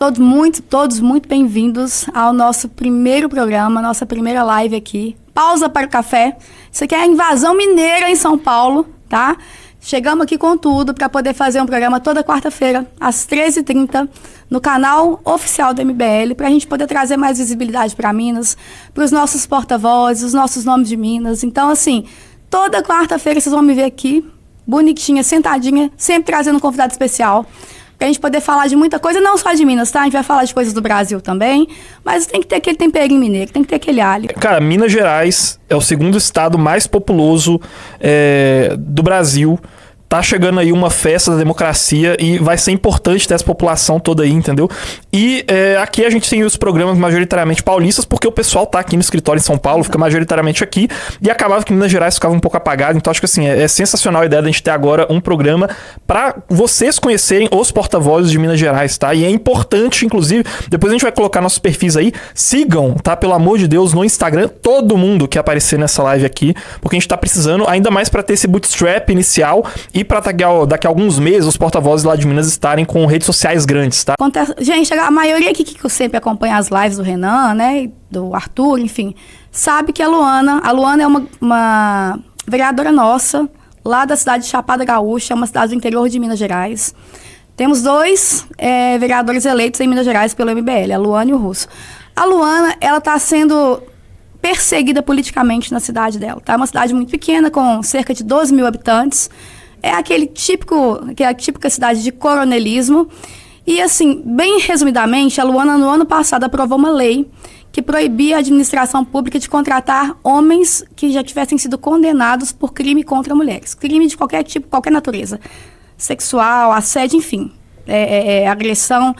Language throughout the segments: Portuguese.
Todos muito bem-vindos ao nosso primeiro programa, nossa primeira live aqui. Pausa para o café. Isso aqui é a invasão mineira em São Paulo, tá? Chegamos aqui com tudo para poder fazer um programa toda quarta-feira, às 13h30, no canal oficial do MBL, para a gente poder trazer mais visibilidade para Minas, para os nossos porta-vozes, os nossos nomes de Minas. Então, assim, toda quarta-feira vocês vão me ver aqui, bonitinha, sentadinha, sempre trazendo um convidado especial, pra gente poder falar de muita coisa, não só de Minas, tá? A gente vai falar de coisas do Brasil também, mas tem que ter aquele temperinho mineiro, tem que ter aquele alho. Cara, Minas Gerais é o segundo estado mais populoso do Brasil. Tá chegando aí uma festa da democracia e vai ser importante ter essa população toda aí, entendeu? E aqui a gente tem os programas majoritariamente paulistas, porque o pessoal tá aqui no escritório em São Paulo, fica majoritariamente aqui, e acabava que Minas Gerais ficava um pouco apagado. Então acho que assim, é sensacional a ideia da gente ter agora um programa para vocês conhecerem os porta-vozes de Minas Gerais, tá? E é importante, inclusive, depois a gente vai colocar nossos perfis aí, sigam, tá? Pelo amor de Deus, no Instagram, todo mundo que aparecer nessa live aqui, porque a gente tá precisando ainda mais para ter esse bootstrap inicial e para daqui a alguns meses os porta-vozes lá de Minas estarem com redes sociais grandes, tá? Gente, a maioria aqui que sempre acompanha as lives do Renan, né, do Arthur, enfim, sabe que a Luana é uma vereadora nossa, lá da cidade de Chapada Gaúcha, uma cidade do interior de Minas Gerais. Temos dois vereadores eleitos em Minas Gerais pelo MBL, a Luana e o Russo. A Luana, ela está sendo perseguida politicamente na cidade dela, tá? É uma cidade muito pequena, com cerca de 12 mil habitantes. É aquela típica cidade de coronelismo. E, assim, bem resumidamente, a Luana, no ano passado, aprovou uma lei que proibia a administração pública de contratar homens que já tivessem sido condenados por crime contra mulheres. Crime de qualquer tipo, qualquer natureza. Sexual, assédio, enfim. Agressão.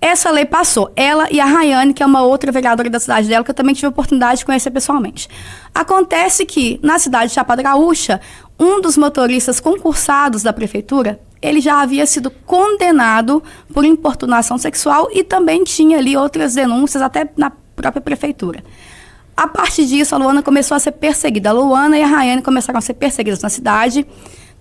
Essa lei passou. Ela e a Rayane, que é uma outra vereadora da cidade dela, que eu também tive a oportunidade de conhecer pessoalmente. Acontece que, na cidade de Chapada Gaúcha, um dos motoristas concursados da prefeitura, ele já havia sido condenado por importunação sexual e também tinha ali outras denúncias, até na própria prefeitura. A partir disso, a Luana começou a ser perseguida. A Luana e a Rayane começaram a ser perseguidas na cidade,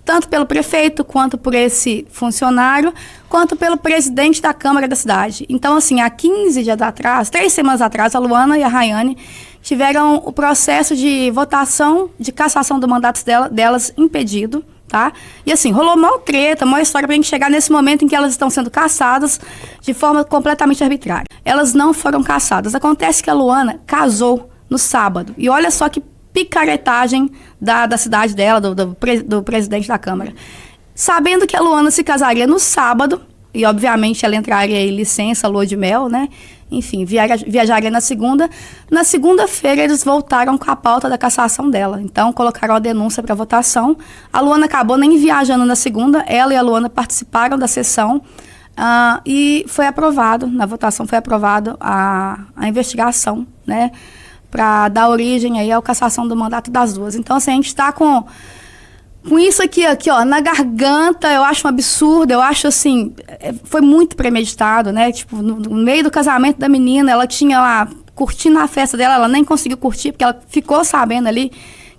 tanto pelo prefeito, quanto por esse funcionário, quanto pelo presidente da Câmara da cidade. Então, assim, há 15 dias atrás, 3 semanas atrás, a Luana e a Rayane tiveram o processo de votação, de cassação do mandato delas impedido, tá? E, assim, rolou uma treta, uma história pra gente chegar nesse momento em que elas estão sendo cassadas de forma completamente arbitrária. Elas não foram cassadas. Acontece que a Luana casou no sábado. E olha só que picaretagem da cidade dela, do presidente da Câmara. Sabendo que a Luana se casaria no sábado, e obviamente ela entraria em licença, lua de mel, né? Enfim, viajaria na segunda. Na segunda-feira eles voltaram com a pauta da cassação dela. Então colocaram a denúncia para votação. A Luana acabou nem viajando na segunda, ela e a Luana participaram da sessão e foi aprovado, na votação foi aprovado a investigação, né? Para dar origem aí à cassação do mandato das duas. Então, assim, a gente está com isso aqui, ó, na garganta. Eu acho um absurdo, eu acho, assim, foi muito premeditado, né? Tipo, no meio do casamento da menina, ela tinha lá, curtindo a festa dela, ela nem conseguiu curtir, porque ela ficou sabendo ali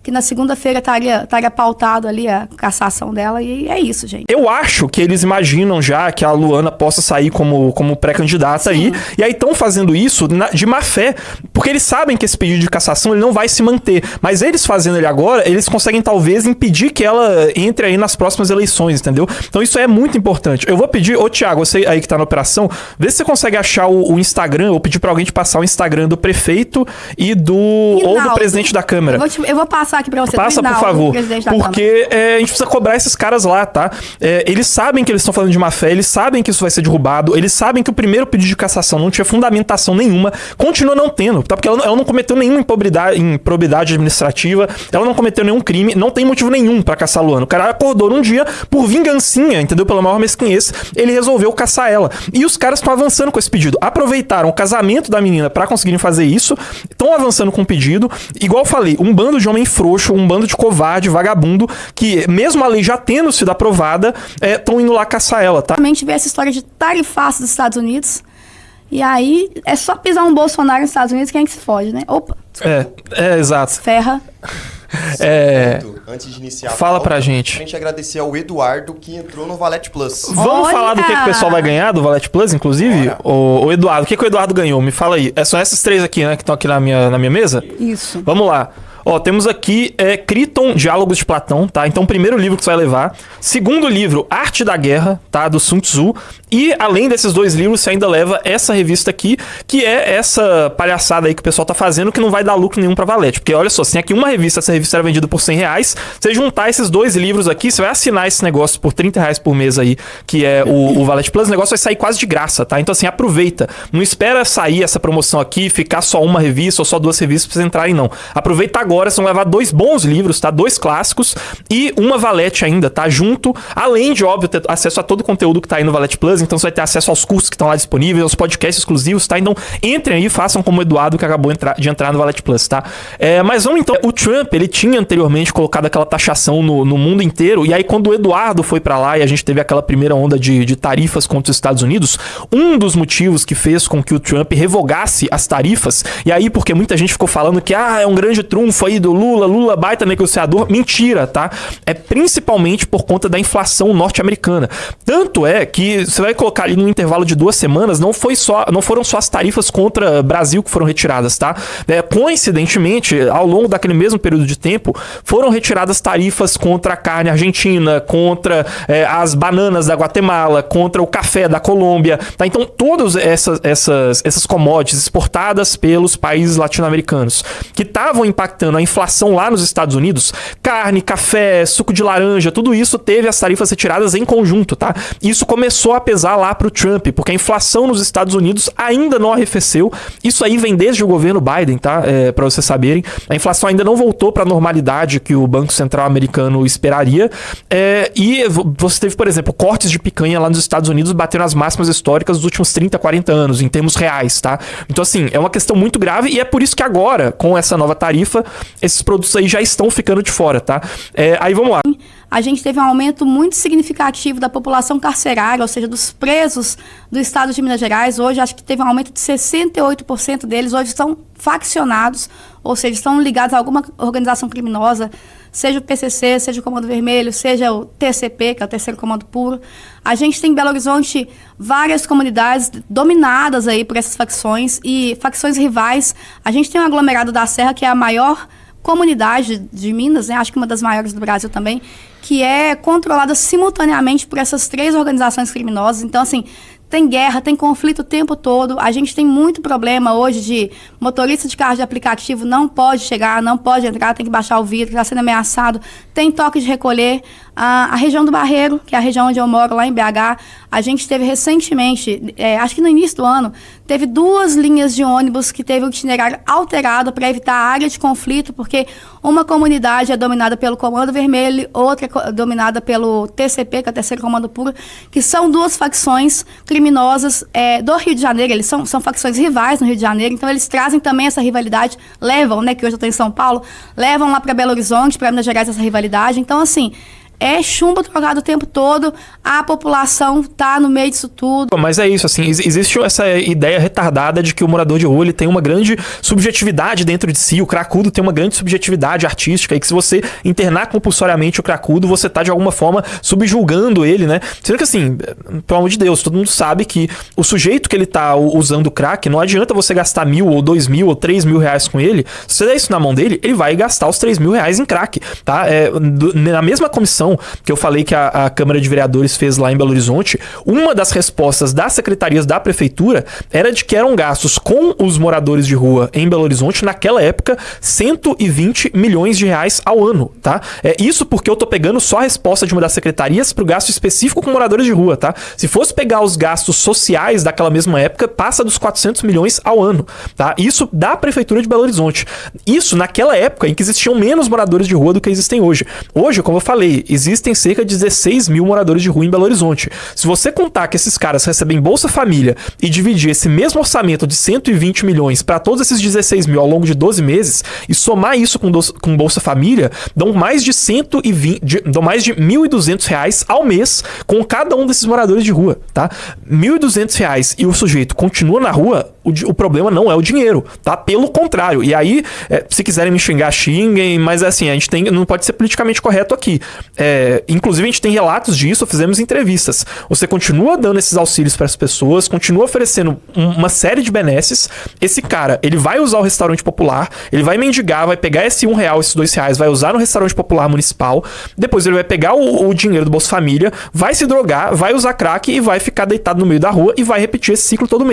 que na segunda-feira estaria pautado ali a cassação dela, e é isso, gente. Eu acho que eles imaginam já que a Luana possa sair como pré-candidata aí, e aí estão fazendo isso de má fé, porque eles sabem que esse pedido de cassação ele não vai se manter, mas eles fazendo ele agora, eles conseguem talvez impedir que ela entre aí nas próximas eleições, entendeu? Então isso é muito importante. Eu vou pedir, Thiago, você aí que tá na operação, vê se você consegue achar o Instagram, eu vou pedir pra alguém te passar o Instagram do prefeito ou do presidente da Câmara. Eu vou passar aqui pra você. Passa, por favor, porque a gente precisa cobrar esses caras lá, tá? Eles sabem que eles estão falando de má fé, eles sabem que isso vai ser derrubado, eles sabem que o primeiro pedido de cassação não tinha fundamentação nenhuma, continua não tendo, tá? Porque ela não cometeu nenhuma improbidade administrativa, ela não cometeu nenhum crime, não tem motivo nenhum pra caçar a Luana. O cara acordou num dia, por vingancinha, entendeu? Pela maior mesquinhez, ele resolveu caçar ela. E os caras estão avançando com esse pedido. Aproveitaram o casamento da menina pra conseguirem fazer isso, estão avançando com o pedido. Igual eu falei, um bando de homem frouxo, um bando de covarde, vagabundo, que mesmo a lei já tendo sido aprovada, estão indo lá caçar ela, tá? A gente vê essa história de tarifaço dos Estados Unidos, e aí é só pisar um Bolsonaro nos Estados Unidos, quem é que se foge, né? Opa! Exato. Ferra. Antes de iniciar, fala pra gente. A gente agradecer ao Eduardo que entrou no Valete Plus. Vamos falar do que o pessoal vai ganhar do Valete Plus, inclusive? O Eduardo, o que o Eduardo ganhou? Me fala aí. São essas 3 aqui, né, que estão aqui na minha mesa? Isso. Vamos lá. Ó, temos aqui Criton, Diálogos de Platão, tá? Então, primeiro livro que você vai levar. Segundo livro, Arte da Guerra, tá? Do Sun Tzu. E, além desses 2 livros, você ainda leva essa revista aqui, que é essa palhaçada aí que o pessoal tá fazendo, que não vai dar lucro nenhum pra Valete. Porque, olha só, você tem aqui uma revista, essa revista era vendida por R$100. Você juntar esses 2 livros aqui, você vai assinar esse negócio por R$30 por mês aí, que é o Valete Plus. O negócio vai sair quase de graça, tá? Então, assim, aproveita. Não espera sair essa promoção aqui, ficar só uma revista ou só 2 revistas pra vocês entrarem, não. Aproveita agora, vocês vão levar 2 bons livros, tá? 2 clássicos e uma Valete ainda, tá? Junto, além de, óbvio, ter acesso a todo o conteúdo que tá aí no Valete Plus. Então, você vai ter acesso aos cursos que estão lá disponíveis, aos podcasts exclusivos, tá? Então, entrem aí e façam como o Eduardo, que acabou de entrar no Valete Plus, tá? Mas vamos então... O Trump, ele tinha anteriormente colocado aquela taxação no mundo inteiro, e aí quando o Eduardo foi pra lá e a gente teve aquela primeira onda de tarifas contra os Estados Unidos, um dos motivos que fez com que o Trump revogasse as tarifas, e aí porque muita gente ficou falando que é um grande trunfo aí do Lula baita negociador, mentira, tá? É principalmente por conta da inflação norte-americana. Tanto é que você vai colocar ali no intervalo de 2 semanas, não foram só as tarifas contra Brasil que foram retiradas, tá? Coincidentemente, ao longo daquele mesmo período de tempo, foram retiradas tarifas contra a carne argentina, contra as bananas da Guatemala, contra o café da Colômbia, tá? Então, todas essas commodities exportadas pelos países latino-americanos que estavam impactando a inflação lá nos Estados Unidos, carne, café, suco de laranja, tudo isso teve as tarifas retiradas em conjunto, tá? Isso começou a pesar lá pro Trump, porque a inflação nos Estados Unidos ainda não arrefeceu. Isso aí vem desde o governo Biden, tá? Pra vocês saberem. A inflação ainda não voltou pra normalidade que o Banco Central americano esperaria. E você teve, por exemplo, cortes de picanha lá nos Estados Unidos batendo as máximas históricas dos últimos 30, 40 anos, em termos reais, tá? Então, assim, é uma questão muito grave e é por isso que agora, com essa nova tarifa, esses produtos aí já estão ficando de fora, tá? Aí vamos lá. A gente teve um aumento muito significativo da população carcerária, ou seja, dos presos do estado de Minas Gerais. Hoje, acho que teve um aumento de 68% deles. Hoje estão faccionados, ou seja, estão ligados a alguma organização criminosa, seja o PCC, seja o Comando Vermelho, seja o TCP, que é o Terceiro Comando Puro. A gente tem em Belo Horizonte várias comunidades dominadas aí por essas facções e facções rivais. A gente tem um aglomerado da Serra, que é a maior comunidade de Minas, né? Acho que uma das maiores do Brasil também, que é controlada simultaneamente por essas 3 organizações criminosas. Então, assim, tem guerra, tem conflito o tempo todo. A gente tem muito problema hoje de motorista de carro de aplicativo não pode chegar, não pode entrar, tem que baixar o vidro, está sendo ameaçado. Tem toque de recolher. A região do Barreiro, que é a região onde eu moro, lá em BH, a gente teve recentemente, acho que no início do ano, teve 2 linhas de ônibus que teve o itinerário alterado para evitar a área de conflito, porque uma comunidade é dominada pelo Comando Vermelho, outra é dominada pelo TCP, que é o Terceiro Comando Puro, que são 2 facções criminosas do Rio de Janeiro. Eles são facções rivais no Rio de Janeiro, então eles trazem também essa rivalidade, levam, né, que hoje eu estou em São Paulo, levam lá para Belo Horizonte, para Minas Gerais, essa rivalidade. Então, assim, é chumbo trocado o tempo todo, a população tá no meio disso tudo. Mas é isso, assim, existe essa ideia retardada de que o morador de rua ele tem uma grande subjetividade dentro de si, o cracudo tem uma grande subjetividade artística, e que se você internar compulsoriamente o cracudo, você tá de alguma forma subjulgando ele, né? Sendo que assim, pelo amor de Deus, todo mundo sabe que o sujeito que ele tá usando o crack, não adianta você gastar 1.000 ou 2.000 ou 3.000 reais com ele, se você der isso na mão dele, ele vai gastar os 3.000 reais em crack, tá? Na mesma comissão que eu falei que a Câmara de Vereadores fez lá em Belo Horizonte, uma das respostas das secretarias da prefeitura era de que eram gastos com os moradores de rua em Belo Horizonte, naquela época, 120 milhões de reais ao ano, tá? Isso porque eu tô pegando só a resposta de uma das secretarias pro gasto específico com moradores de rua, tá? Se fosse pegar os gastos sociais daquela mesma época, passa dos 400 milhões ao ano, tá? Isso da prefeitura de Belo Horizonte. Isso naquela época em que existiam menos moradores de rua do que existem hoje. Hoje, como eu falei, existem cerca de 16 mil moradores de rua em Belo Horizonte. Se você contar que esses caras recebem Bolsa Família e dividir esse mesmo orçamento de 120 milhões para todos esses 16 mil ao longo de 12 meses e somar isso com Bolsa Família, dão mais de 1.200 reais ao mês com cada um desses moradores de rua, tá? 1.200 reais e o sujeito continua na rua, o problema não é o dinheiro, tá? Pelo contrário. E aí, se quiserem me xingar, xinguem, mas assim, a gente não pode ser politicamente correto aqui. Inclusive, a gente tem relatos disso, fizemos entrevistas. Você continua dando esses auxílios para as pessoas, continua oferecendo uma série de benesses. Esse cara, ele vai usar o restaurante popular, ele vai mendigar, vai pegar esse R$1, esses R$2, vai usar no restaurante popular municipal, depois ele vai pegar o dinheiro do Bolsa Família, vai se drogar, vai usar crack e vai ficar deitado no meio da rua e vai repetir esse ciclo todo mês.